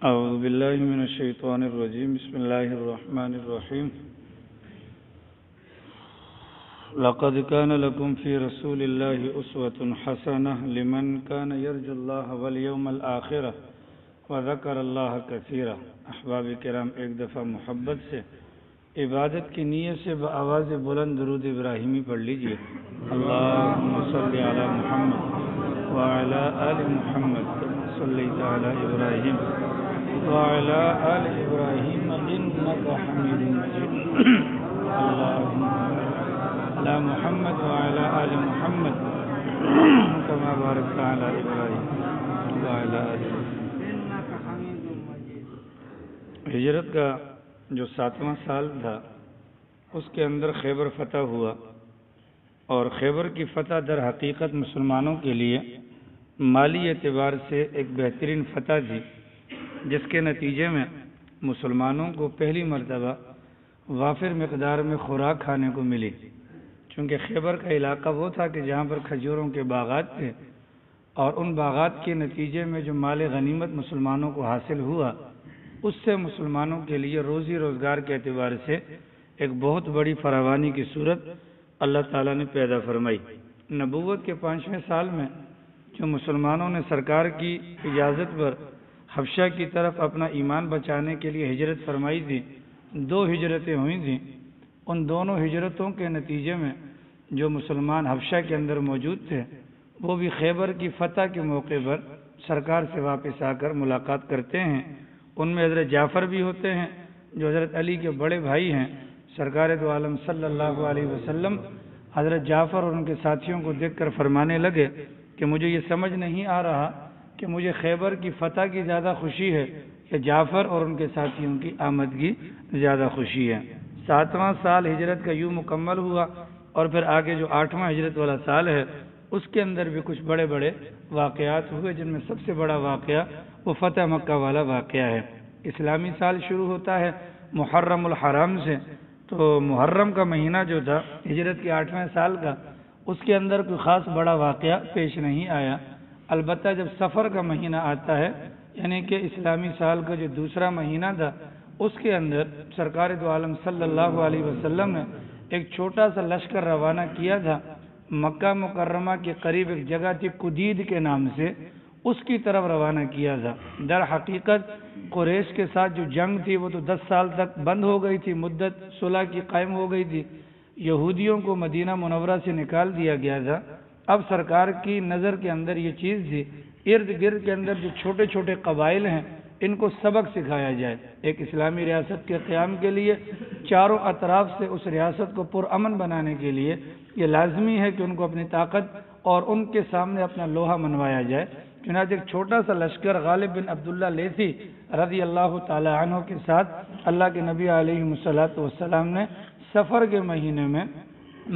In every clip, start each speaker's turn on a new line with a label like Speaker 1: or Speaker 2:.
Speaker 1: اعوذ باللہ من الشیطان الرجیم بسم اللہ الرحمن الرحیم لقد كان لكم في رسول الله اسوة حسنة لمن كان يرجو الله واليوم الآخرة وذكر الله كثيرا۔ احباب کرام، ایک دفعہ محبت سے عبادت کی نیت سے بآواز بلند درود ابراہیمی پڑھ لیجئے۔ اللہم صلی علی محمد وعلی آل محمد صلیت علی ابراہیم وعلی آل ابراہیم انکا حمید مجید۔ اللہم علی محمد وعلی آل محمد کما بارکت علی ابراہیم وعلی آل ہجرت کا جو 7واں سال تھا اس کے اندر خیبر فتح ہوا، اور خیبر کی فتح در حقیقت مسلمانوں کے لیے مالی اعتبار سے ایک بہترین فتح تھی، جس کے نتیجے میں مسلمانوں کو پہلی مرتبہ وافر مقدار میں خوراک کھانے کو ملی، چونکہ خیبر کا علاقہ وہ تھا کہ جہاں پر کھجوروں کے باغات تھے، اور ان باغات کے نتیجے میں جو مال غنیمت مسلمانوں کو حاصل ہوا، اس سے مسلمانوں کے لیے روزی روزگار کے اعتبار سے ایک بہت بڑی فراوانی کی صورت اللہ تعالیٰ نے پیدا فرمائی۔ نبوت کے 5ویں سال میں جو مسلمانوں نے سرکار کی اجازت پر حبشہ کی طرف اپنا ایمان بچانے کے لیے ہجرت فرمائی تھی، 2 ہجرتیں ہوئی تھیں۔ ان دونوں ہجرتوں کے نتیجے میں جو مسلمان حبشہ کے اندر موجود تھے، وہ بھی خیبر کی فتح کے موقع پر سرکار سے واپس آ کر ملاقات کرتے ہیں۔ ان میں حضرت جعفر بھی ہوتے ہیں جو حضرت علی کے بڑے بھائی ہیں۔ سرکار دو عالم صلی اللہ علیہ وسلم حضرت جعفر اور ان کے ساتھیوں کو دیکھ کر فرمانے لگے کہ مجھے یہ سمجھ نہیں آ رہا کہ مجھے خیبر کی فتح کی زیادہ خوشی ہے یا جعفر اور ان کے ساتھیوں کی آمد کی زیادہ خوشی ہے۔ 7واں سال ہجرت کا یوں مکمل ہوا، اور پھر آگے جو 8واں ہجرت والا سال ہے اس کے اندر بھی کچھ بڑے بڑے واقعات ہوئے، جن میں سب سے بڑا واقعہ وہ فتح مکہ والا واقعہ ہے۔ اسلامی سال شروع ہوتا ہے محرم الحرام سے، تو محرم کا مہینہ جو تھا ہجرت کے 8ویں سال کا، اس کے اندر کوئی خاص بڑا واقعہ پیش نہیں آیا۔ البتہ جب سفر کا مہینہ آتا ہے، یعنی کہ اسلامی سال کا جو دوسرا مہینہ تھا، اس کے اندر سرکار دو عالم صلی اللہ علیہ وسلم نے ایک چھوٹا سا لشکر روانہ کیا تھا مکہ مکرمہ کے قریب ایک جگہ تھی قدید کے نام سے، اس کی طرف روانہ کیا تھا۔ در حقیقت قریش کے ساتھ جو جنگ تھی وہ تو 10 سال تک بند ہو گئی تھی، مدت صلح کی قائم ہو گئی تھی، یہودیوں کو مدینہ منورہ سے نکال دیا گیا تھا۔ اب سرکار کی نظر کے اندر یہ چیز تھی، ارد گرد کے اندر جو چھوٹے چھوٹے قبائل ہیں ان کو سبق سکھایا جائے۔ ایک اسلامی ریاست کے قیام کے لیے چاروں اطراف سے اس ریاست کو پرامن بنانے کے لیے یہ لازمی ہے کہ ان کو اپنی طاقت اور ان کے سامنے اپنا لوہا منوایا جائے۔ چنانچہ ایک چھوٹا سا لشکر غالب بن عبداللہ لیثی رضی اللہ تعالی عنہ کے ساتھ اللہ کے نبی علیہ السلام نے سفر کے مہینے میں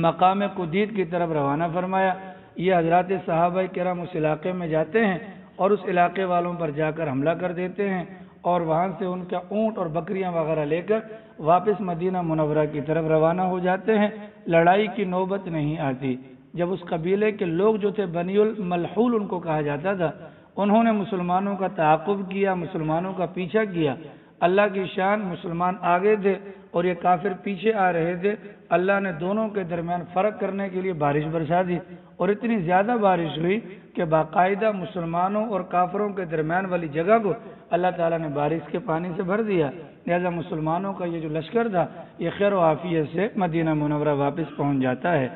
Speaker 1: مقام قدید کی طرف روانہ فرمایا۔ یہ حضرات صحابہ کرام اس علاقے میں جاتے ہیں اور اس علاقے والوں پر جا کر حملہ کر دیتے ہیں، اور وہاں سے ان کا اونٹ اور بکریاں وغیرہ لے کر واپس مدینہ منورہ کی طرف روانہ ہو جاتے ہیں۔ لڑائی کی نوبت نہیں آتی۔ جب اس قبیلے کے لوگ جو تھے بنی الملحول ان کو کہا جاتا تھا، انہوں نے مسلمانوں کا تعاقب کیا، مسلمانوں کا پیچھا کیا۔ اللہ کی شان، مسلمان آگے تھے اور یہ کافر پیچھے آ رہے تھے۔ اللہ نے دونوں کے درمیان فرق کرنے کے لیے بارش برسا دی، اور اتنی زیادہ بارش ہوئی کہ باقاعدہ مسلمانوں اور کافروں کے درمیان والی جگہ کو اللہ تعالیٰ نے بارش کے پانی سے بھر دیا۔ لہذا مسلمانوں کا یہ جو لشکر تھا یہ خیر و عافیت سے مدینہ منورہ واپس پہنچ جاتا ہے۔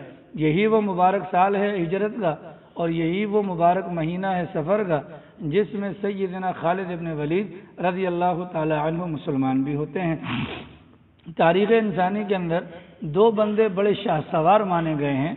Speaker 1: یہی وہ مبارک سال ہے ہجرت کا، اور یہی وہ مبارک مہینہ ہے سفر کا، جس میں سیدنا خالد ابن ولید رضی اللہ تعالی عنہ مسلمان بھی ہوتے ہیں۔ تاریخ انسانی کے اندر 2 بندے بڑے شاہ سوار مانے گئے ہیں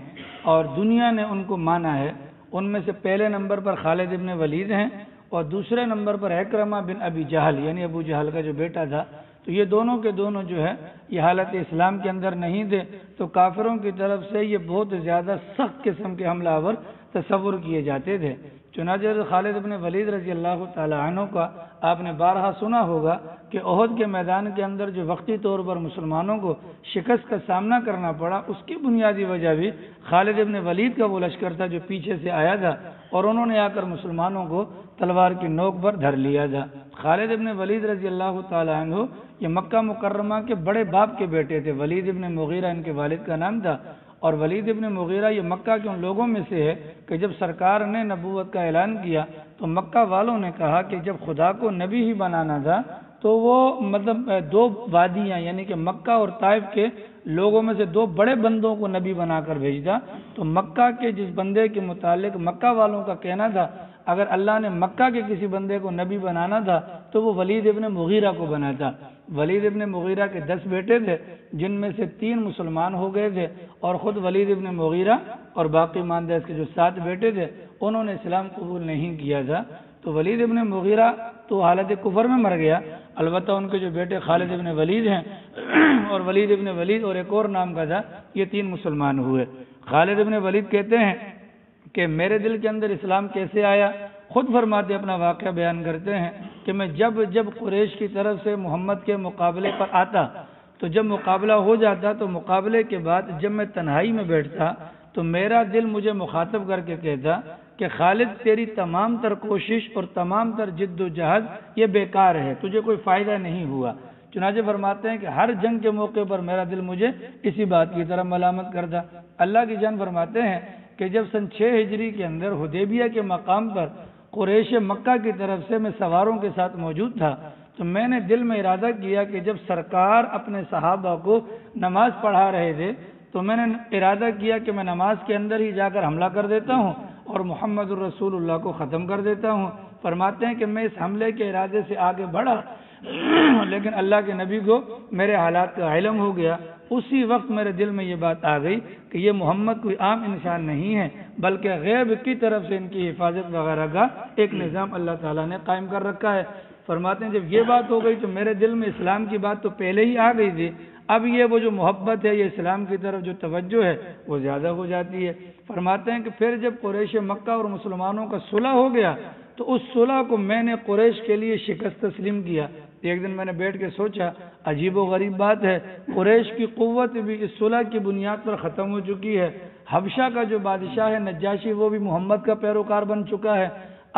Speaker 1: اور دنیا نے ان کو مانا ہے۔ ان میں سے پہلے نمبر پر خالد ابن ولید ہیں، اور دوسرے نمبر پر اکرمہ بن ابی جہل، یعنی ابو جہل کا جو بیٹا تھا۔ تو یہ دونوں کے دونوں جو ہے یہ حالت اسلام کے اندر نہیں تھے، تو کافروں کی طرف سے یہ بہت زیادہ سخت قسم کے حملہ آور تصور کیے جاتے تھے۔ چنانچہ خالد بن ولید رضی اللہ تعالی عنہ کا آپ نے بارہا سنا ہوگا کہ احد کے میدان کے اندر جو وقتی طور پر مسلمانوں کو شکست کا سامنا کرنا پڑا، اس کی بنیادی وجہ بھی خالد بن ولید کا وہ لشکر تھا جو پیچھے سے آیا تھا، اور انہوں نے آ کر مسلمانوں کو تلوار کی نوک پر دھر لیا تھا۔ خالد ابن ولید رضی اللہ تعالیٰ عنہ یہ مکہ مکرمہ کے بڑے باپ کے بیٹے تھے. ولید ابن مغیرہ ان کے والد کا نام تھا. اور ولید ابن مغیرہ یہ مکہ کے ان لوگوں میں سے ہے کہ جب سرکار نے نبوت کا اعلان کیا تو مکہ والوں نے کہا کہ جب خدا کو نبی ہی بنانا تھا تو وہ دو وادیاں یعنی کہ مکہ اور طائف کے لوگوں میں سے دو بڑے بندوں کو نبی بنا کر بھیجا. تو مکہ کے جس بندے کے متعلق مکہ والوں کا کہنا تھا اگر اللہ نے مکہ کے کسی بندے کو نبی بنانا تھا تو وہ ولید ابن مغیرہ کو بنا تھا. ولید ابن مغیرہ کے 10 بیٹے تھے جن میں سے 3 مسلمان ہو گئے تھے اور خود ولید ابن مغیرہ اور باقی ماندہ اس کے جو 7 بیٹے تھے انہوں نے اسلام قبول نہیں کیا تھا. تو ولید ابن مغیرہ تو حالت کفر میں مر گیا. البتہ ان کے جو بیٹے خالد ابن ولید ہیں اور ولید ابن ولید اور ایک اور نام کا تھا یہ 3 مسلمان ہوئے. خالد ابن ولید کہتے ہیں کہ میرے دل کے اندر اسلام کیسے آیا. خود فرماتے اپنا واقعہ بیان کرتے ہیں کہ میں جب قریش کی طرف سے محمد کے مقابلے پر آتا تو جب مقابلہ ہو جاتا تو مقابلے کے بعد جب میں تنہائی میں بیٹھتا تو میرا دل مجھے مخاطب کر کے کہتا کہ خالد تیری تمام تر کوشش اور تمام تر جد و جہد یہ بیکار ہے, تجھے کوئی فائدہ نہیں ہوا. چنانچہ فرماتے ہیں کہ ہر جنگ کے موقع پر میرا دل مجھے اسی بات کی طرف ملامت کرتا. اللہ کی جان فرماتے ہیں کہ جب سن 6 ہجری کے اندر حدیبیہ کے مقام پر قریش مکہ کی طرف سے میں سواروں کے ساتھ موجود تھا تو میں نے دل میں ارادہ کیا کہ جب سرکار اپنے صحابہ کو نماز پڑھا رہے تھے تو میں نے ارادہ کیا کہ میں نماز کے اندر ہی جا کر حملہ کر دیتا ہوں اور محمد الرسول اللہ کو ختم کر دیتا ہوں. فرماتے ہیں کہ میں اس حملے کے ارادے سے آگے بڑھا لیکن اللہ کے نبی کو میرے حالات کا علم ہو گیا. اسی وقت میرے دل میں یہ بات آ گئی کہ یہ محمد کوئی عام انسان نہیں ہے بلکہ غیب کی طرف سے ان کی حفاظت وغیرہ کا ایک نظام اللہ تعالیٰ نے قائم کر رکھا ہے. فرماتے ہیں جب یہ بات ہو گئی تو میرے دل میں اسلام کی بات تو پہلے ہی آ گئی تھی, اب یہ وہ جو محبت ہے یہ اسلام کی طرف جو توجہ ہے وہ زیادہ ہو جاتی ہے. فرماتے ہیں کہ پھر جب قریش مکہ اور مسلمانوں کا صلح ہو گیا تو اس صلح کو میں نے قریش کے لیے شکست تسلیم کیا. ایک دن میں نے بیٹھ کے سوچا عجیب و غریب بات ہے, قریش کی قوت بھی اس صلح کی بنیاد پر ختم ہو چکی ہے. حبشہ کا جو بادشاہ ہے نجاشی وہ بھی محمد کا پیروکار بن چکا ہے.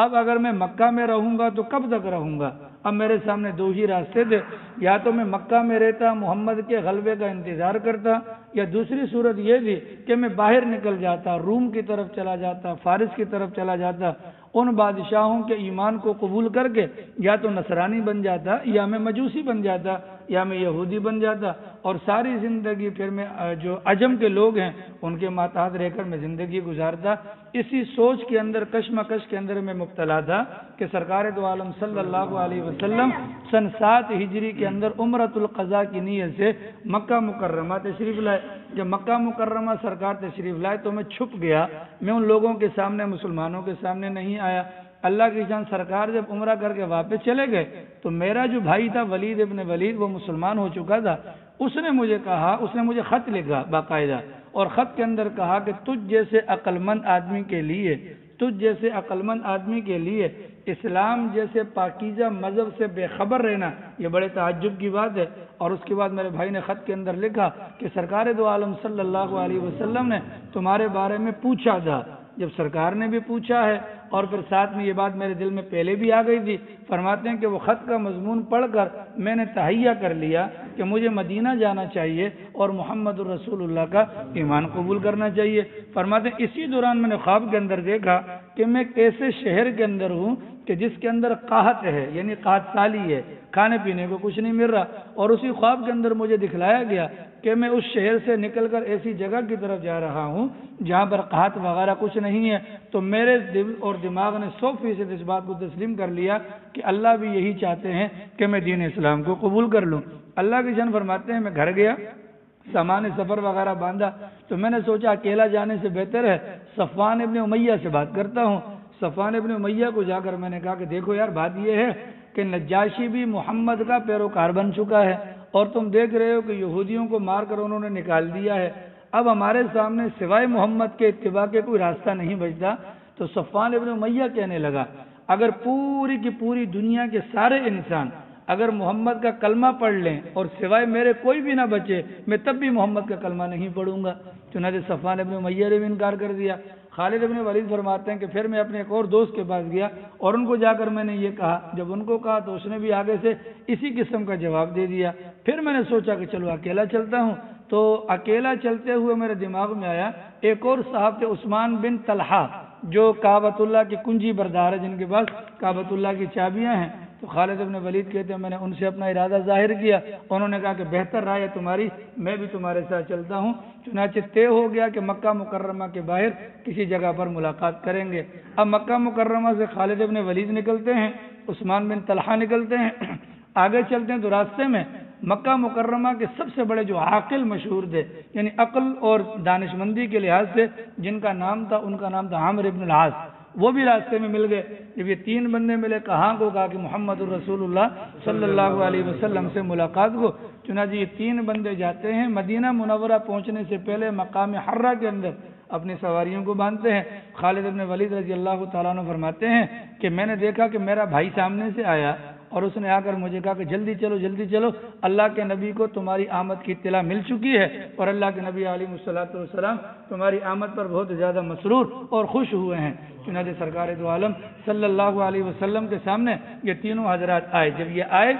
Speaker 1: اب اگر میں مکہ میں رہوں گا تو کب تک رہوں گا؟ اب میرے سامنے 2 ہی راستے تھے, یا تو میں مکہ میں رہتا محمد کے غلبے کا انتظار کرتا, یا دوسری صورت یہ تھی کہ میں باہر نکل جاتا, روم کی طرف چلا جاتا, فارس کی طرف چلا جاتا, ان بادشاہوں کے ایمان کو قبول کر کے یا تو نصرانی بن جاتا یا میں مجوسی بن جاتا یا میں یہودی بن جاتا, اور ساری زندگی پھر میں جو عجم کے لوگ ہیں ان کے ماتحت رہ کر میں زندگی گزارتا. اسی سوچ کے اندر کشمکش کے اندر میں مبتلا تھا کہ سرکار دو عالم صلی اللہ علیہ وسلم سن 7 ہجری کے اندر عمرۃ القضاء کی نیت سے مکہ مکرمہ تشریف لائے. جب مکہ مکرمہ سرکار تشریف لائے تو میں چھپ گیا, میں ان لوگوں کے سامنے مسلمانوں کے سامنے نہیں آیا. اللہ کی جان سرکار جب عمرہ کر کے واپس چلے گئے تو میرا جو بھائی تھا ولید ابن ولید وہ مسلمان ہو چکا تھا. اس نے مجھے کہا, اس نے مجھے خط لکھا باقاعدہ, اور خط کے اندر کہا کہ تجھ جیسے عقل مند آدمی کے لیے اسلام جیسے پاکیزہ مذہب سے بے خبر رہنا یہ بڑے تعجب کی بات ہے. اور اس کے بعد میرے بھائی نے خط کے اندر لکھا کہ سرکار دو عالم صلی اللہ علیہ وسلم نے تمہارے بارے میں پوچھا تھا. جب سرکار نے بھی پوچھا ہے اور پھر ساتھ میں یہ بات میرے دل میں پہلے بھی آ گئی تھی. فرماتے ہیں کہ وہ خط کا مضمون پڑھ کر میں نے تہیہ کر لیا کہ مجھے مدینہ جانا چاہیے اور محمد الرسول اللہ کا ایمان قبول کرنا چاہیے. فرماتے ہیں اسی دوران میں نے خواب کے اندر دیکھا کہ میں ایک ایسے شہر کے اندر ہوں کہ جس کے اندر قحط ہے, یعنی قحط سالی ہے, کھانے پینے کو کچھ نہیں مل رہا. اور اسی خواب کے اندر مجھے دکھلایا گیا کہ میں اس شہر سے نکل کر ایسی جگہ کی طرف جا رہا ہوں جہاں پر قحط وغیرہ کچھ نہیں ہے. تو میرے دل اور دماغ نے 100% اس بات کو تسلیم کر لیا کہ اللہ بھی یہی چاہتے ہیں کہ میں دین اسلام کو قبول کر لوں. اللہ کی جان فرماتے ہیں میں گھر گیا, سامان سفر وغیرہ باندھا, تو میں نے سوچا اکیلا جانے سے بہتر ہے صفوان ابن امیہ سے بات کرتا ہوں. صفوان ابن امیہ کو جا کر میں نے کہا کہ دیکھو یار بات یہ ہے کہ نجاشی بھی محمد کا پیروکار بن چکا ہے اور تم دیکھ رہے ہو کہ یہودیوں کو مار کر انہوں نے نکال دیا ہے. اب ہمارے سامنے سوائے محمد کے اتباع کے کوئی راستہ نہیں بچتا. تو صفوان ابن امیہ کہنے لگا اگر پوری کی پوری دنیا کے سارے انسان اگر محمد کا کلمہ پڑھ لیں اور سوائے میرے کوئی بھی نہ بچے میں تب بھی محمد کا کلمہ نہیں پڑھوں گا. چنانچہ صفوان ابن امیہ نے بھی انکار کر دیا. خالد ابن ولید فرماتے ہیں کہ پھر میں اپنے ایک اور دوست کے پاس گیا اور ان کو جا کر میں نے یہ کہا. جب ان کو کہا تو اس نے بھی آگے سے اسی قسم کا جواب دے دیا. پھر میں نے سوچا کہ چلو اکیلا چلتا ہوں. تو اکیلا چلتے ہوئے میرے دماغ میں آیا ایک اور صاحب تھے عثمان بن طلحہ جو کعبۃ اللہ کی کنجی بردار ہے، جن کے پاس کعبۃ اللہ کی چابیاں ہیں. تو خالد ابن ولید کہتے ہیں میں نے ان سے اپنا ارادہ ظاہر کیا. انہوں نے کہا کہ بہتر رائے ہے تمہاری، میں بھی تمہارے ساتھ چلتا ہوں. چنانچہ طے ہو گیا کہ مکہ مکرمہ کے باہر کسی جگہ پر ملاقات کریں گے. اب مکہ مکرمہ سے خالد ابن ولید نکلتے ہیں، عثمان بن طلحہ نکلتے ہیں. آگے چلتے ہیں تو راستے میں مکہ مکرمہ کے سب سے بڑے جو عاقل مشہور تھے، یعنی عقل اور دانش مندی کے لحاظ سے جن کا نام تھا، ان کا نام تھا عامر ابن العاص. وہ بھی راستے میں مل گئے. جب یہ تین بندے ملے کہاں کو، کہا کہ محمد الرسول اللہ صلی اللہ علیہ وسلم سے ملاقات کو. چنانچہ یہ تین بندے جاتے ہیں، مدینہ منورہ پہنچنے سے پہلے مقام حرہ کے اندر اپنی سواریوں کو باندھتے ہیں. خالد ابن ولید رضی اللہ تعالیٰ عنہ فرماتے ہیں کہ میں نے دیکھا کہ میرا بھائی سامنے سے آیا اور اس نے آ کر مجھے کہا کہ جلدی چلو جلدی چلو، اللہ کے نبی کو تمہاری آمد کی اطلاع مل چکی ہے اور اللہ کے نبی علیہ الصلوۃ والسلام تمہاری آمد پر بہت زیادہ مسرور اور خوش ہوئے ہیں. چنانچہ سرکار دو عالم صلی اللہ علیہ وسلم کے سامنے یہ تینوں حضرات آئے. جب یہ آئے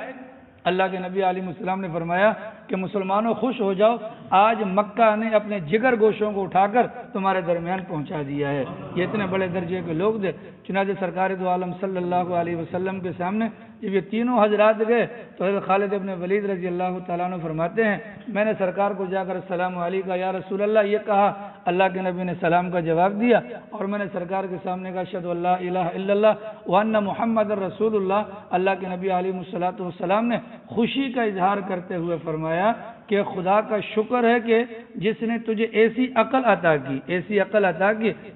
Speaker 1: اللہ کے نبی علیہ السلام نے فرمایا کہ مسلمانوں خوش ہو جاؤ، آج مکہ نے اپنے جگر گوشوں کو اٹھا کر تمہارے درمیان پہنچا دیا ہے. یہ اتنے بڑے درجے کے لوگ تھے. چنانچہ سرکار دو عالم صلی اللہ علیہ وسلم کے سامنے جب یہ تینوں حضرات گئے تو حضرت خالد ابن ولید رضی اللہ تعالیٰ عنہ فرماتے ہیں میں نے سرکار کو جا کر السلام علیکم یا رسول اللہ یہ کہا. اللہ کے نبی نے سلام کا جواب دیا اور میں نے سرکار کے سامنے کہا اشہد ان لا الہ الا اللہ وان محمد رسول اللہ. اللہ کے نبی علیہ الصلوۃ والسلام نے خوشی کا اظہار کرتے ہوئے فرمایا کہ خدا کا شکر ہے کہ جس نے تجھے ایسی عقل عطا کی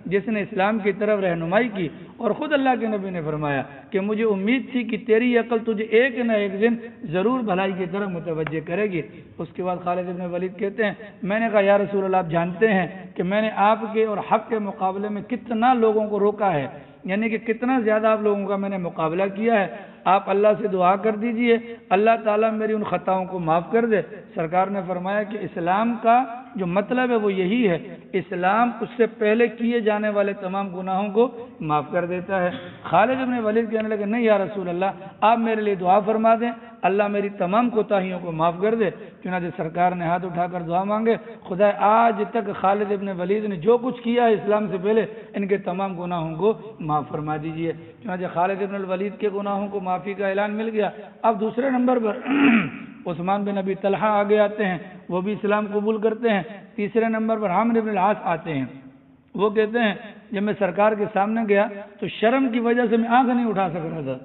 Speaker 1: جس نے اسلام کی طرف رہنمائی کی. اور خود اللہ کے نبی نے فرمایا کہ مجھے امید تھی کہ تیری عقل تجھے ایک نہ ایک دن ضرور بھلائی کی طرف متوجہ کرے گی. اس کے بعد خالد ابن ولید کہتے ہیں میں نے کہا یا رسول اللہ آپ جانتے ہیں کہ میں نے آپ کے اور حق کے مقابلے میں کتنا لوگوں کو روکا ہے، یعنی کہ کتنا زیادہ آپ لوگوں کا میں نے مقابلہ کیا ہے. آپ اللہ سے دعا کر دیجئے اللہ تعالیٰ میری ان خطاؤں کو معاف کر دے. سرکار نے فرمایا کہ اسلام کا جو مطلب ہے وہ یہی ہے، اسلام اس سے پہلے کیے جانے والے تمام گناہوں کو معاف کر دیتا ہے. خالد ابن ولید کہنے لگے نہیں یا رسول اللہ آپ میرے لیے دعا فرما دیں، اللہ میری تمام کوتاہیوں کو معاف کر دے. چنانچہ سرکار نے ہاتھ اٹھا کر دعا مانگے خدا آج تک خالد ابن ولید نے جو کچھ کیا ہے اسلام سے پہلے ان کے تمام گناہوں کو معاف فرما دیجئے. چنانچہ خالد ابن الولید کے گناہوں کو معافی کا اعلان مل گیا. اب دوسرے نمبر پر عثمان بن ابی طلحہ آگے آتے ہیں، وہ بھی اسلام قبول کرتے ہیں. تیسرے نمبر پر عامر بن العاص آتے ہیں. وہ کہتے ہیں جب میں سرکار کے سامنے گیا تو شرم کی وجہ سے میں آنکھ نہیں اٹھا سک رہا تھا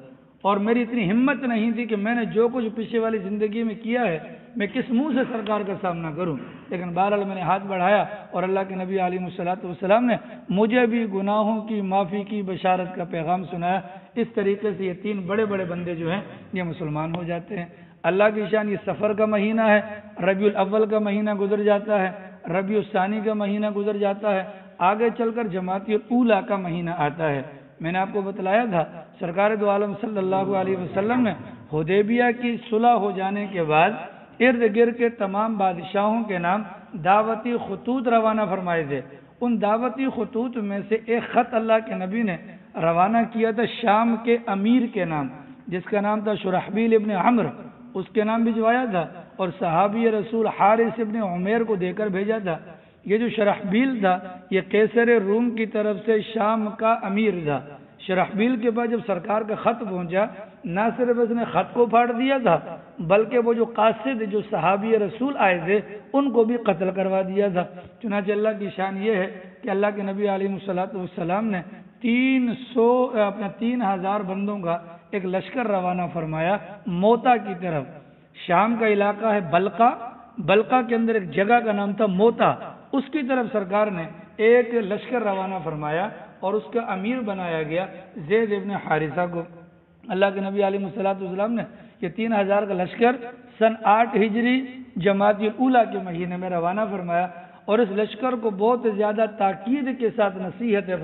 Speaker 1: اور میری اتنی ہمت نہیں تھی کہ میں نے جو کچھ پیچھے والی زندگی میں کیا ہے میں کس منہ سے سرکار کا سامنا کروں. لیکن بہرحال میں نے ہاتھ بڑھایا اور اللہ کے نبی علیہ الصلوۃ والسلام نے مجھے بھی گناہوں کی معافی کی بشارت کا پیغام سنایا. اس طریقے سے یہ تین بڑے بڑے بندے جو ہیں یہ مسلمان ہو جاتے ہیں. اللہ کی شان یہ سفر کا مہینہ ہے، ربیع الاول کا مہینہ گزر جاتا ہے، ربیع الثانی کا مہینہ گزر جاتا ہے، آگے چل کر جمادی الاولیٰ کا مہینہ آتا ہے. میں نے آپ کو بتلایا تھا سرکار دو عالم صلی اللہ علیہ وسلم نے حدیبیہ کی صلح ہو جانے کے بعد ارد گرد کے تمام بادشاہوں کے نام دعوتی خطوط روانہ فرمائے تھے. ان دعوتی خطوط میں سے ایک خط اللہ کے نبی نے روانہ کیا تھا شام کے امیر کے نام، جس کا نام تھا شرحبیل ابن عمرو، اس کے نام بھجوایا تھا اور صحابی رسول حارث ابن عمیر کو دے کر بھیجا تھا. یہ جو شرحبیل تھا یہ قیصر روم کی طرف سے شام کا امیر تھا. شرحبیل کے بعد جب سرکار کا خط پہنچا نہ صرف اس نے خط کو پھاڑ دیا تھا بلکہ وہ جو قاصد جو صحابی رسول آئے تھے ان کو بھی قتل کروا دیا تھا. چنانچہ اللہ کی شان یہ ہے کہ اللہ کے نبی علیہ الصلوۃ والسلام نے 3,000 بندوں کا ایک لشکر روانہ فرمایا موتا کی طرف. شام کا علاقہ ہے بلقا کے اندر ایک جگہ کا نام تھا موتا، اس کی طرف سرکار نے ایک لشکر روانہ فرمایا اور اس کا امیر بنایا گیا زید ابن حارثہ کو. اللہ کے نبی علیہ الصلوۃ والسلام نے یہ 3,000 کا لشکر سن 8 ہجری جمادی الاولیٰ کے مہینے میں روانہ فرمایا اور اس لشکر کو بہت زیادہ تاکید کے ساتھ نصیحتیں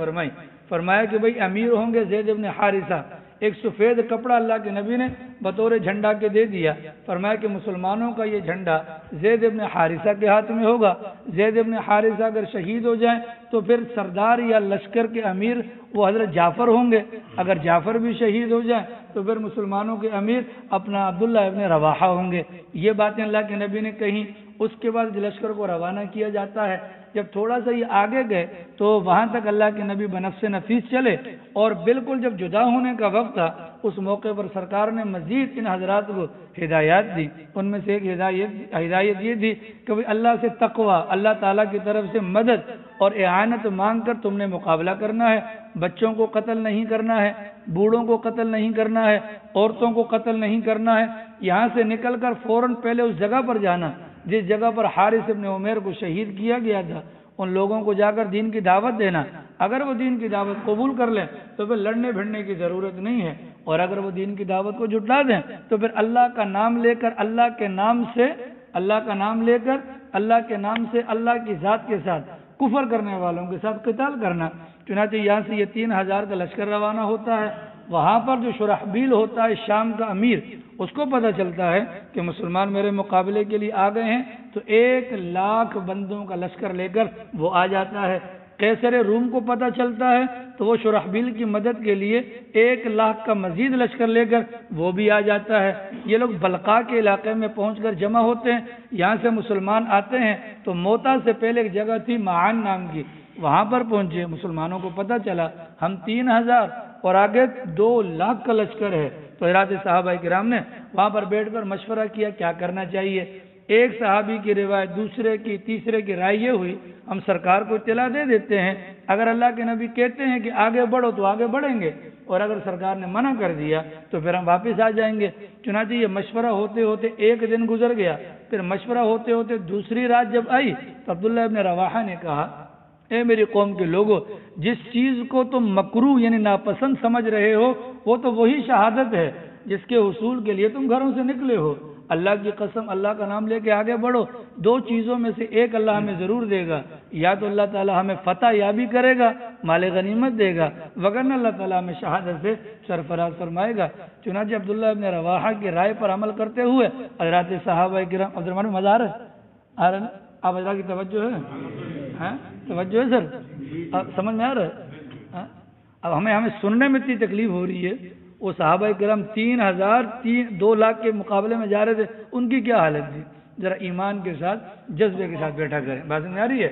Speaker 1: فرمایا کہ بھئی امیر ہوں گے زید ابن حارثہ، ایک سفید کپڑا اللہ کے نبی نے بطور جھنڈا کے دے دیا، فرمایا کہ مسلمانوں کا یہ جھنڈا زید ابن حارثہ کے ہاتھ میں ہوگا، زید ابن حارثہ اگر شہید ہو جائیں تو پھر سردار یا لشکر کے امیر وہ حضرت جعفر ہوں گے، اگر جعفر بھی شہید ہو جائیں تو پھر مسلمانوں کے امیر اپنا عبداللہ ابن رواحہ ہوں گے۔ یہ باتیں اللہ کے نبی نے کہیں۔ اس کے بعد لشکر کو روانہ کیا جاتا ہے۔ جب تھوڑا سا یہ آگے گئے تو وہاں تک اللہ کے نبی بنفس نفیس چلے، اور بالکل جب جدا ہونے کا وقت تھا اس موقع پر سرکار نے مزید ان حضرات کو ہدایات دی۔ ان میں سے ایک ہدایت یہ تھی کہ اللہ سے تقوی، اللہ تعالیٰ کی طرف سے مدد اور اعانت مانگ کر تم نے مقابلہ کرنا ہے۔ بچوں کو قتل نہیں کرنا ہے، بوڑھوں کو قتل نہیں کرنا ہے، عورتوں کو قتل نہیں کرنا ہے۔ یہاں سے نکل کر فوراً پہلے اس جگہ پر جانا جس جگہ پر حارث ابن عمیر کو شہید کیا گیا تھا، ان لوگوں کو جا کر دین کی دعوت دینا۔ اگر وہ دین کی دعوت قبول کر لیں تو پھر لڑنے بھڑنے کی ضرورت نہیں ہے، اور اگر وہ دین کی دعوت کو جھٹلا دیں تو پھر اللہ کا نام لے کر اللہ کے نام سے اللہ کی ذات کے ساتھ کفر کرنے والوں کے ساتھ قتال کرنا۔ چنانچہ یہاں سے یہ 3000 کا لشکر روانہ ہوتا ہے۔ وہاں پر جو شرحبیل ہوتا ہے شام کا امیر، اس کو پتہ چلتا ہے کہ مسلمان میرے مقابلے کے لیے آ گئے ہیں، تو 1,00,000 بندوں کا لشکر لے کر وہ آ جاتا ہے۔ قیصر روم کو پتہ چلتا ہے تو وہ شرحبیل کی مدد کے لیے 1,00,000 کا مزید لشکر لے کر وہ بھی آ جاتا ہے۔ یہ لوگ بلقاء کے علاقے میں پہنچ کر جمع ہوتے ہیں۔ یہاں سے مسلمان آتے ہیں تو موتا سے پہلے ایک جگہ تھی معان نام کی، وہاں پر پہنچے۔ مسلمانوں کو پتہ چلا ہم 3000 اور آگے 2,00,000 کا لشکر ہے، تو حضرات صحابہ کرام نے وہاں پر بیٹھ کر مشورہ کیا کیا کرنا چاہیے۔ ایک صحابی کی روایت، دوسرے کی، تیسرے کی رائے یہ ہوئی ہم سرکار کو اطلاع دے دیتے ہیں، اگر اللہ کے نبی کہتے ہیں کہ آگے بڑھو تو آگے بڑھیں گے، اور اگر سرکار نے منع کر دیا تو پھر ہم واپس آ جائیں گے۔ چنانچہ یہ مشورہ ہوتے ہوتے ایک دن گزر گیا، پھر مشورہ ہوتے ہوتے دوسری رات جب آئی تو عبداللہ ابن رواحہ نے کہا اے میری قوم کے لوگوں، جس چیز کو تم مکروہ یعنی ناپسند سمجھ رہے ہو وہ تو وہی شہادت ہے جس کے حصول کے لیے تم گھروں سے نکلے ہو۔ اللہ کی قسم، اللہ کا نام لے کے آگے بڑھو، 2 چیزوں میں سے ایک اللہ ہمیں ضرور دے گا، یا تو اللہ تعالی ہمیں فتح یابی کرے گا، مال غنیمت دے گا، وگرنہ اللہ تعالی ہمیں شہادت سے سرفراز فرمائے گا۔ چنانچہ عبداللہ ابن رواحہ کی رائے پر عمل کرتے ہوئے حضرات صحابہ کرام، عبدالرحمن مزہ آ رہا ہے آپ حضرات کی توجہ ہے؟ توجہ ہے سر؟ سمجھ میں آ رہا ہے؟ اب ہمیں سننے میں اتنی تکلیف ہو رہی ہے، وہ صحابہ کرام 2,00,000 کے مقابلے میں جا رہے تھے، ان کی کیا حالت تھی؟ ذرا ایمان کے ساتھ، جذبے کے ساتھ بیٹھا کریں، بات سمجھ آ رہی ہے؟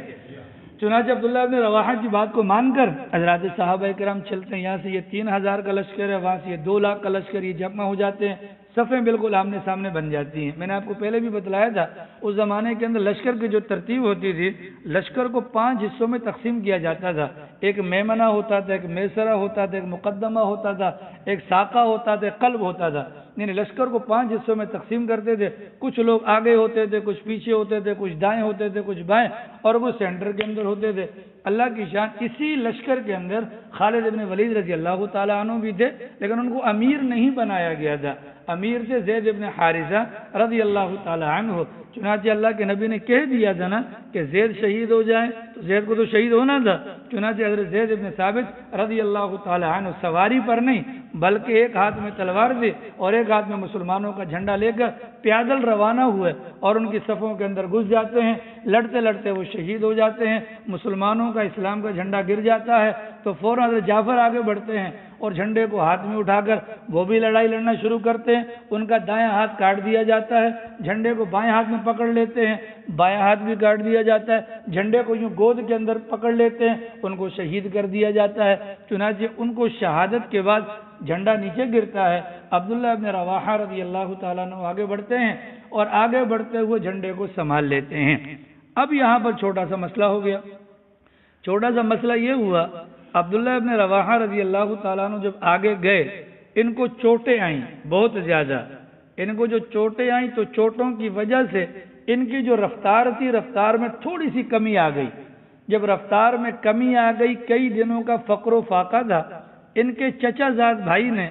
Speaker 1: چنانچہ عبداللہ ابن رواحہ کی بات کو مان کر حضرات صحابہ کرام چلتے ہیں۔ یہاں سے یہ 3,000 کا لشکر ہے، وہاں سے یہ 2,00,000 کا لشکر، یہ جمع ہو جاتے ہیں، صفیں بالکل آمنے سامنے بن جاتی ہیں۔ میں نے آپ کو پہلے بھی بتلایا تھا اس زمانے کے اندر لشکر کی جو ترتیب ہوتی تھی، لشکر کو 5 حصوں میں تقسیم کیا جاتا تھا۔ ایک میمنہ ہوتا تھا، ایک میسرہ ہوتا تھا، ایک مقدمہ ہوتا تھا، ایک ساقہ ہوتا تھا، ایک قلب ہوتا تھا۔ یعنی لشکر کو 5 حصوں میں تقسیم کرتے تھے، کچھ لوگ آگے ہوتے تھے، کچھ پیچھے ہوتے تھے، کچھ دائیں ہوتے تھے، کچھ بائیں، اور وہ سینٹر کے اندر ہوتے تھے۔ اللہ کی شان، اسی لشکر کے اندر خالد ابن ولید رضی اللہ تعالیٰ عنہ بھی تھے، لیکن ان کو امیر نہیں بنایا گیا تھا، امیر تھے زید ابن حارثہ رضی اللہ تعالیٰ عنہ۔ چنانچہ اللہ کے نبی نے کہہ دیا تھا نا کہ زید شہید ہو جائے، تو زید کو تو شہید ہونا تھا۔ چنانچہ حضرت زید ابن ثابت رضی اللہ تعالیٰ عنہ سواری پر نہیں بلکہ ایک ہاتھ میں تلوار تھی اور ایک ہاتھ میں مسلمانوں کا جھنڈا لے کر پیادل روانہ ہوئے اور ان کی صفوں کے اندر گھس جاتے ہیں۔ لڑتے لڑتے وہ شہید ہو جاتے ہیں، مسلمانوں کا، اسلام کا جھنڈا گر جاتا ہے، تو فوراً حضرت جعفر آگے بڑھتے ہیں اور جھنڈے کو ہاتھ میں اٹھا کر وہ بھی لڑائی لڑنا شروع کرتے ہیں۔ ان کا دایاں ہاتھ کاٹ دیا جاتا ہے، جھنڈے کو بائیں ہاتھ میں پکڑ لیتے ہیں، بایاں ہاتھ بھی کاٹ دیا جاتا ہے، جھنڈے کو یوں گود کے اندر پکڑ لیتے ہیں، ان کو شہید کر دیا جاتا ہے۔ چنانچہ ان کو شہادت کے بعد جھنڈا نیچے گرتا ہے، عبداللہ ابن رواحہ رضی اللہ تعالیٰ عنہ آگے بڑھتے ہیں اور آگے بڑھتے ہوئے جھنڈے کو سنبھال لیتے ہیں۔ اب یہاں پر چھوٹا سا مسئلہ ہو گیا۔ چھوٹا سا مسئلہ یہ ہوا، عبداللہ ابن رواحہ رضی اللہ تعالیٰ عنہ جب آگے گئے، ان کو چوٹیں آئیں بہت زیادہ۔ ان کو جو چوٹیں آئیں تو چوٹوں کی وجہ سے ان کی جو رفتار تھی، رفتار میں تھوڑی سی کمی آ گئی۔ جب رفتار میں کمی آ گئی، کئی دنوں کا فقر و فاقہ تھا، ان کے چچا زاد بھائی نے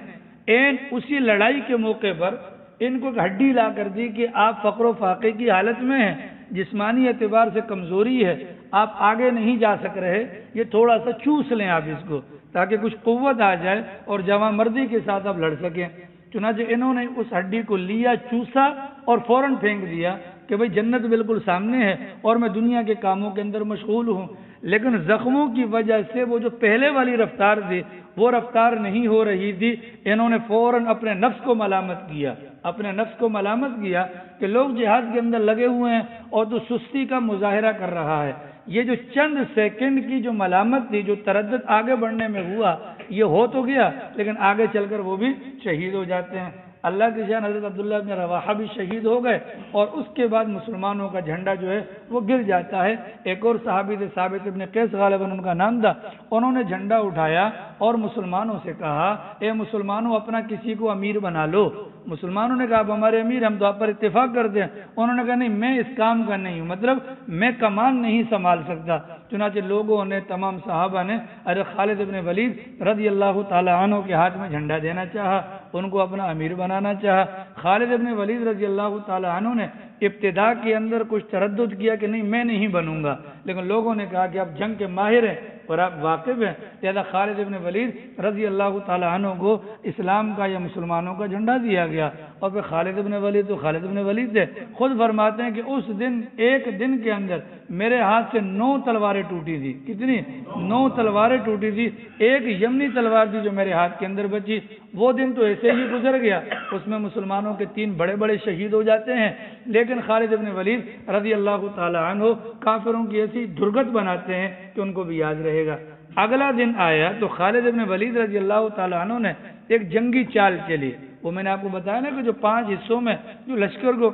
Speaker 1: اسی لڑائی کے موقع پر ان کو ایک ہڈی لا کر دی کہ آپ فقر و فاقے کی حالت میں ہیں، جسمانی اعتبار سے کمزوری ہے، آپ آگے نہیں جا سک رہے، یہ تھوڑا سا چوس لیں آپ اس کو، تاکہ کچھ قوت آ جائے اور جوان مردی کے ساتھ آپ لڑ سکیں۔ چنانچہ انہوں نے اس ہڈی کو لیا، چوسا اور فوراً پھینک دیا کہ بھئی جنت بالکل سامنے ہے اور میں دنیا کے کاموں کے اندر مشغول ہوں۔ لیکن زخموں کی وجہ سے وہ جو پہلے والی رفتار تھی وہ رفتار نہیں ہو رہی تھی۔ انہوں نے فوراً اپنے نفس کو ملامت کیا، اپنے نفس کو ملامت کیا کہ لوگ جہاد کے اندر لگے ہوئے ہیں اور تو سستی کا مظاہرہ کر رہا ہے۔ یہ جو چند سیکنڈ کی جو ملامت تھی، جو تردد آگے بڑھنے میں ہوا، یہ ہو تو گیا لیکن آگے چل کر وہ بھی شہید ہو جاتے ہیں۔ اللہ کی شان حضرت عبداللہ بن رواحہ بھی شہید ہو گئے اور اس کے بعد مسلمانوں کا جھنڈا جو ہے وہ گر جاتا ہے۔ ایک اور صحابی تھے ثابت ابن قیس غالباً ان کا نام تھا، انہوں نے جھنڈا اٹھایا اور مسلمانوں سے کہا اے مسلمانوں اپنا کسی کو امیر بنا لو۔ مسلمانوں نے کہا آپ ہمارے امیر، ہم تو آپ پر اتفاق کرتے ہیں۔ انہوں نے کہا نہیں، میں اس کام کا نہیں ہوں، مطلب میں کمان نہیں سنبھال سکتا۔ چنانچہ لوگوں نے، تمام صحابہ نے حضرت خالد ابن ولید رضی اللہ تعالی عنہ کے ہاتھ میں جھنڈا دینا چاہا، ان کو اپنا امیر بنانا چاہا۔ خالد ابن ولید رضی اللہ تعالی عنہ نے ابتدا کے اندر کچھ تردد کیا کہ نہیں میں نہیں بنوں گا، لیکن لوگوں نے کہا کہ آپ جنگ کے ماہر ہیں اور آپ واقف ہیں، لہذا خالد ابن ولید رضی اللہ تعالی عنہ کو اسلام کا یا مسلمانوں کا جھنڈا دیا گیا۔ اور پھر خالد ابن ولید تو خالد ابن ولید تھے، خود فرماتے ہیں کہ اس دن ایک دن کے اندر میرے ہاتھ سے 9 تلواریں ٹوٹی تھی۔ کتنی؟ 9 تلواریں ٹوٹی تھی۔ ایک یمنی تلوار تھی جو میرے ہاتھ کے اندر بچی، وہ دن تو ایسے ہی گزر گیا، اس میں مسلمانوں کے 3 بڑے بڑے شہید ہو جاتے ہیں، لیکن خالد ابن ولید رضی اللہ تعالی عنہ کافروں کی ایسی درگت بناتے ہیں کہ ان کو بھی یاد رہے گا۔ اگلا دن آیا تو خالد ابن ولید رضی اللہ تعالی عنہ نے ایک جنگی چال چلی۔ وہ میں نے آپ کو بتایا نا کہ جو 5 حصوں میں جو لشکر کو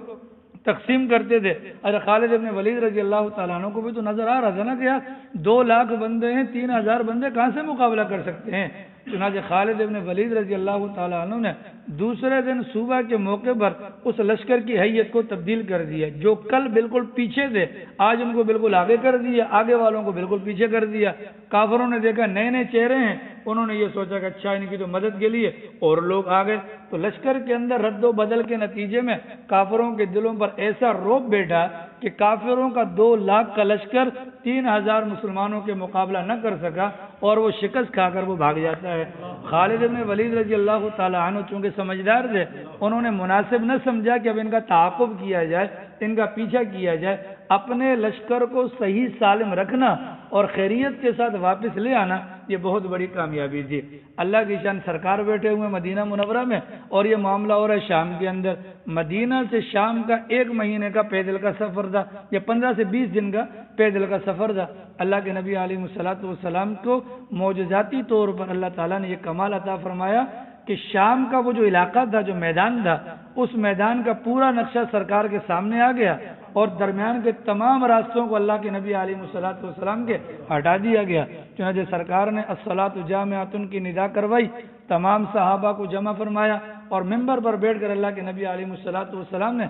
Speaker 1: تقسیم کرتے تھے، ارے خالد ابن ولید رضی اللہ تعالیٰ عنہ کو بھی تو نظر آ رہا تھا نا کہ یار 2 لاکھ بندے ہیں، 3000 بندے کہاں سے مقابلہ کر سکتے ہیں۔ چنانچہ خالد ابن ولید رضی اللہ تعالیٰ عنہ نے دوسرے دن صبح کے موقع پر اس لشکر کی حیت کو تبدیل کر دیا، جو کل بالکل پیچھے تھے آج ان کو بالکل آگے کر دیا، آگے والوں کو بالکل پیچھے کر دیا۔ کافروں نے دیکھا نئے نئے چہرے ہیں، انہوں نے یہ سوچا کہ اچھا ان کی تو مدد کے لیے اور لوگ آ گئے، تو لشکر کے اندر رد و بدل کے نتیجے میں کافروں کے دلوں پر ایسا روب بیٹھا کہ کافروں کا 2 لاکھ کا لشکر 3000 مسلمانوں کے مقابلہ نہ کر سکا اور وہ شکست کھا کر وہ بھاگ جاتا ہے۔ خالد بن ولید رضی اللہ تعالی عنہ چونکہ سمجھدار تھے، انہوں نے مناسب نہ سمجھا کہ اب ان کا تعاقب کیا جائے، ان کا پیچھا کیا جائے، اپنے لشکر کو صحیح سالم رکھنا اور خیریت کے ساتھ واپس لے آنا یہ بہت بڑی کامیابی تھی۔ اللہ کی شان سرکار بیٹھے ہوئے مدینہ منورہ میں اور یہ معاملہ ہو رہا ہے شام کے اندر۔ مدینہ سے شام کا 1 مہینے کا پیدل کا سفر تھا، یا 15 سے 20 دن کا پیدل کا سفر تھا۔ اللہ کے نبی علیہ الصلوۃ والسلام کو معجزاتی طور پر اللہ تعالیٰ نے یہ کمال عطا فرمایا کہ شام کا وہ جو علاقہ تھا، جو میدان تھا، اس میدان کا پورا نقشہ سرکار کے سامنے آ گیا اور درمیان کے تمام راستوں کو اللہ کے نبی علیہ الصلوۃ والسلام کے ہٹا دیا گیا۔ چنانچہ سرکار نے الصلاۃ جامعۃ کی ندا کروائی، تمام صحابہ کو جمع فرمایا اور ممبر پر بیٹھ کر اللہ کے نبی علیہ الصلوۃ والسلام نے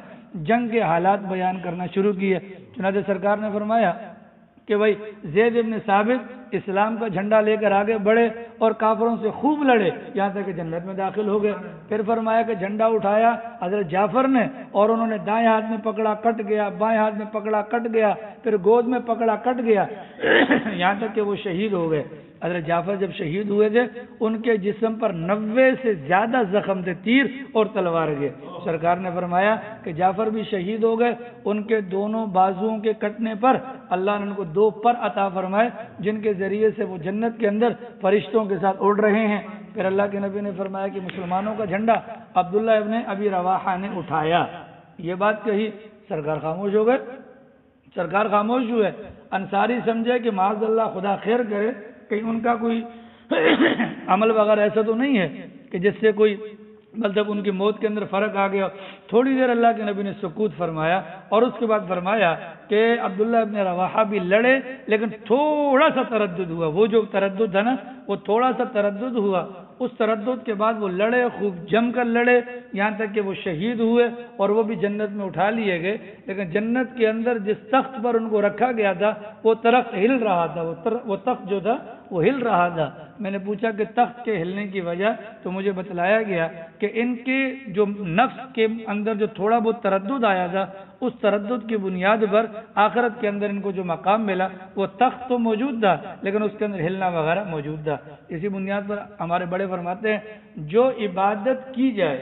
Speaker 1: جنگ کے حالات بیان کرنا شروع کیے۔ چنانچہ سرکار نے فرمایا کہ بھائی زید ابن ثابت اسلام کا جھنڈا لے کر آگے بڑھے اور کافروں سے خوب لڑے یہاں تک کہ جنت میں داخل ہو گئے۔ پھر فرمایا کہ جھنڈا اٹھایا حضرت جعفر نے اور انہوں نے دائیں ہاتھ میں پکڑا کٹ گیا، بائیں ہاتھ میں پکڑا کٹ گیا، پھر گود میں پکڑا کٹ گیا یہاں تک کہ وہ شہید ہو گئے۔ حضرت جعفر جب شہید ہوئے تھے ان کے جسم پر 90 سے زیادہ زخم تھے، تیر اور تلوار کے۔ سرکار نے فرمایا کہ جعفر بھی شہید ہو گئے، ان کے دونوں بازوؤں کے کٹنے پر اللہ نے ان کو 2 پر عطا فرمائے جن کے ذریعے سے وہ جنت کے اندر فرشتوں کے ساتھ اڑ رہے ہیں۔ پھر اللہ کے نبی نے فرمایا کہ مسلمانوں کا جھنڈا عبداللہ ابن ابی رواحہ نے اٹھایا۔ یہ بات کہی، سرکار خاموش ہو گئے، سرکار خاموش ہوئے۔ انصاری سمجھے کہ معاذ اللہ خدا خیر کرے کہیں ان کا کوئی عمل وغیرہ ایسا تو نہیں ہے کہ جس سے کوئی مطلب ان کی موت کے اندر فرق آ گیا۔ تھوڑی دیر اللہ کے نبی نے سکوت فرمایا اور اس کے بعد فرمایا کہ عبداللہ ابن رواحہ بھی لڑے لیکن تھوڑا سا تردد ہوا۔ وہ جو تردد تھا نا وہ تھوڑا سا تردد ہوا، اس تردد کے بعد وہ لڑے، خوب جم کر لڑے، یہاں تک کہ وہ شہید ہوئے اور وہ بھی جنت میں اٹھا لیے گئے، لیکن جنت کے اندر جس تخت پر ان کو رکھا گیا تھا وہ تخت ہل رہا تھا، وہ تخت جو تھا وہ ہل رہا تھا۔ میں نے پوچھا کہ تخت کے ہلنے کی وجہ، تو مجھے بتلایا گیا کہ ان کے جو نفس کے اندر جو تھوڑا بہت تردد آیا تھا، اس تردد کی بنیاد پر آخرت کے اندر ان کو جو مقام ملا وہ تخت تو موجود تھا لیکن اس کے اندر ہلنا وغیرہ موجود تھا۔ اسی بنیاد پر ہمارے بڑے فرماتے ہیں جو عبادت کی جائے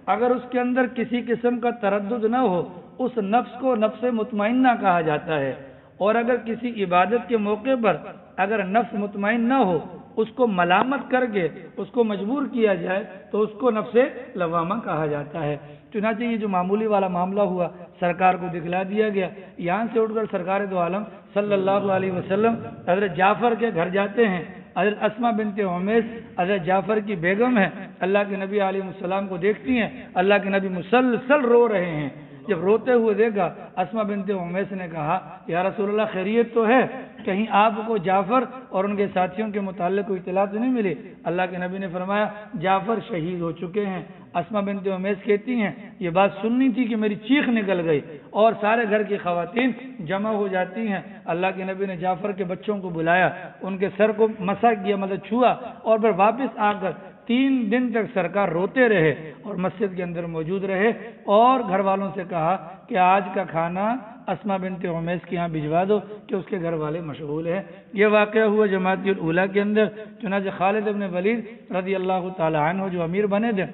Speaker 1: اگر اس کے اندر کسی قسم کا تردد نہ ہو اس نفس کو نفس مطمئنہ کہا جاتا ہے، اور اگر کسی عبادت کے موقع پر اگر نفس مطمئن نہ ہو اس کو ملامت کر کے اس کو مجبور کیا جائے تو اس کو نفس لوامہ کہا جاتا ہے۔ چنانچہ یہ جو معمولی والا معاملہ ہوا سرکار کو دکھلا دیا گیا، یہاں سے اٹھ کر سرکار دو عالم صلی اللہ علیہ وسلم حضرت جعفر کے گھر جاتے ہیں۔ حضرت اسماء بنت عمیس حضرت جعفر کی بیگم ہے، اللہ کے نبی علیہ السلام کو دیکھتی ہیں، اللہ کے نبی مسلسل رو رہے ہیں۔ جب روتے ہوئے دیکھا اسماء بنت عمیس نے کہا یا رسول اللہ خیریت تو ہے، کہیں آپ کو جعفر اور ان کے ساتھیوں کے متعلق کوئی اطلاع تو نہیں ملی؟ اللہ کے نبی نے فرمایا جعفر شہید ہو چکے ہیں۔ اسماء بنت عمیس کہتی ہیں یہ بات سننی تھی کہ میری چیخ نکل گئی اور سارے گھر کی خواتین جمع ہو جاتی ہیں۔ اللہ کے نبی نے جعفر کے بچوں کو بلایا، ان کے سر کو مسح کیا، مطلب چھوا، اور پھر واپس آ کر 3 دن تک سرکار روتے رہے اور مسجد کے اندر موجود رہے اور گھر والوں سے کہا کہ آج کا کھانا اسماء بنت عمیس کے یہاں بھجوا دو کہ اس کے گھر والے مشغول ہیں۔ یہ واقعہ ہوا جماعت الاولیٰ کے اندر۔ چنانچہ خالد بن ولید رضی اللہ تعالی عنہ جو امیر بنے تھے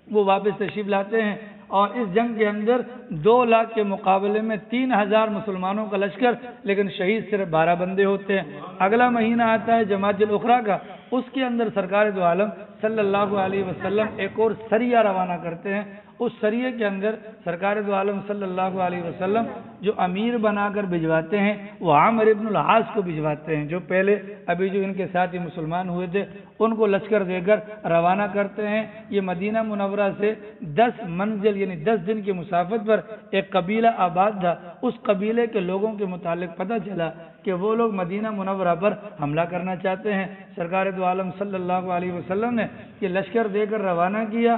Speaker 1: وہ واپس تشریف لاتے ہیں اور اس جنگ کے اندر 2 لاکھ کے مقابلے میں 3000 مسلمانوں کا لشکر، لیکن شہید صرف 12 بندے ہوتے ہیں۔ اگلا مہینہ آتا ہے جماعت الاخری کا، اس کے اندر سرکار دو عالم صلی اللہ علیہ وسلم ایک اور سریہ روانہ کرتے ہیں۔ اس سریے کے اندر سرکار دو عالم صلی اللہ علیہ وسلم جو امیر بنا کر بھجواتے ہیں وہ عامر ابن العاص کو بھجواتے ہیں، جو پہلے ابھی جو ان کے ساتھ ہی مسلمان ہوئے تھے ان کو لشکر دے کر روانہ کرتے ہیں۔ یہ مدینہ منورہ سے 10 منزل یعنی 10 دن کی مسافت پر ایک قبیلہ آباد تھا۔ اس قبیلے کے لوگوں کے متعلق پتہ چلا کہ وہ لوگ مدینہ منورہ پر حملہ کرنا چاہتے ہیں۔ سرکار دو عالم صلی اللہ علیہ وسلم نے یہ لشکر دے کر روانہ کیا۔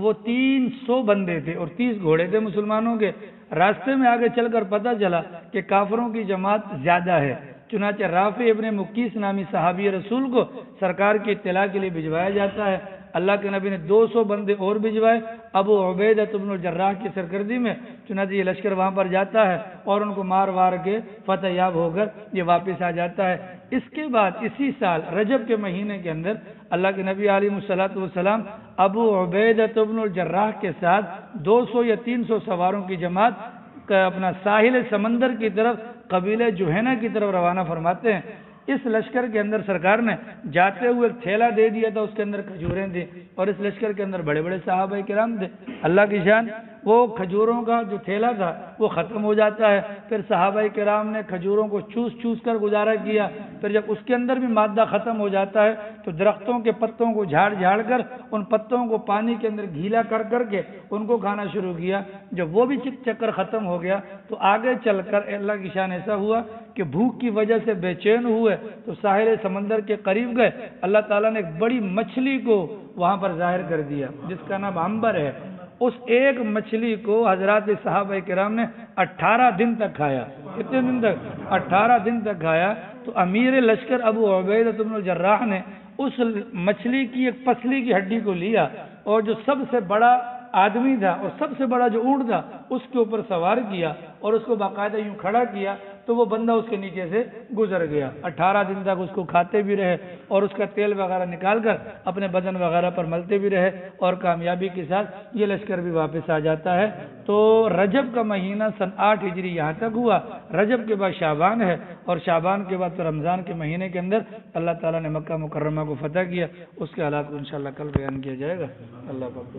Speaker 1: وہ 300 بندے تھے اور 30 گھوڑے تھے مسلمانوں کے۔ راستے میں آگے چل کر پتہ چلا کہ کافروں کی جماعت زیادہ ہے، چنانچہ رافع ابن مکیس نامی صحابی رسول کو سرکار کی اطلاع کے لیے بھجوایا جاتا ہے۔ اللہ کے نبی نے 200 بندے اور بھجوائے ابو عبیدہ بن الجراح کی سرکردی میں۔ چنانچہ یہ لشکر وہاں پر جاتا ہے اور ان کو مار وار کے فتح یاب ہو کر یہ واپس آ جاتا ہے۔ اس کے بعد اسی سال رجب کے مہینے کے اندر اللہ کے نبی علیہ الصلوۃ والسلام ابو عبیدہ بن الجراح کے ساتھ 200 یا 300 سواروں کی جماعت اپنا ساحل سمندر کی طرف قبیلہ جوہینہ کی طرف روانہ فرماتے ہیں۔ اس لشکر کے اندر سرکار نے جاتے ہوئے ایک تھیلا دے دیا تھا، اس کے اندر کھجوریں تھیں اور اس لشکر کے اندر بڑے بڑے صحابہ کرام تھے۔ اللہ کی شان، وہ کھجوروں کا جو تھیلا تھا وہ ختم ہو جاتا ہے، پھر صحابہ کرام نے کھجوروں کو چوس چوس کر گزارا کیا، پھر جب اس کے اندر بھی مادہ ختم ہو جاتا ہے تو درختوں کے پتوں کو جھاڑ جھاڑ کر ان پتوں کو پانی کے اندر گیلا کر کر کے ان کو کھانا شروع کیا۔ جب وہ بھی چکر ختم ہو گیا تو آگے چل کر اللہ کی شان ایسا ہوا کہ بھوک کی وجہ سے بے چین ہوئے تو ساحل سمندر کے قریب گئے۔ اللہ تعالیٰ نے ایک بڑی مچھلی کو وہاں پر ظاہر کر دیا جس کا نام عنبر ہے۔ اس ایک مچھلی کو حضرات صحابہ کرام نے 18 دن تک کھایا۔ کتنے دن تک؟ 18 دن تک کھایا۔ تو امیر لشکر ابو عبیدہ بن الجراح نے اس مچھلی کی ایک پسلی کی ہڈی کو لیا اور جو سب سے بڑا آدمی تھا اور سب سے بڑا جو اونٹ تھا اس کے اوپر سوار کیا اور اس کو باقاعدہ یوں کھڑا کیا تو وہ بندہ اس کے نیچے سے گزر گیا۔ 18 دن تک اس کو کھاتے بھی رہے اور اس کا تیل وغیرہ نکال کر اپنے بدن وغیرہ پر ملتے بھی رہے اور کامیابی کے ساتھ یہ لشکر بھی واپس آ جاتا ہے۔ تو رجب کا مہینہ سن 8 ہجری یہاں تک ہوا۔ رجب کے بعد شعبان ہے اور شعبان کے بعد رمضان کے مہینے کے اندر اللہ تعالیٰ نے مکہ مکرمہ کو فتح کیا۔ اس کے حالات کو انشاءاللہ کل بیان کیا جائے گا۔ اللہ پاک کو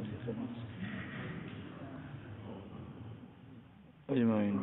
Speaker 1: اجمعین۔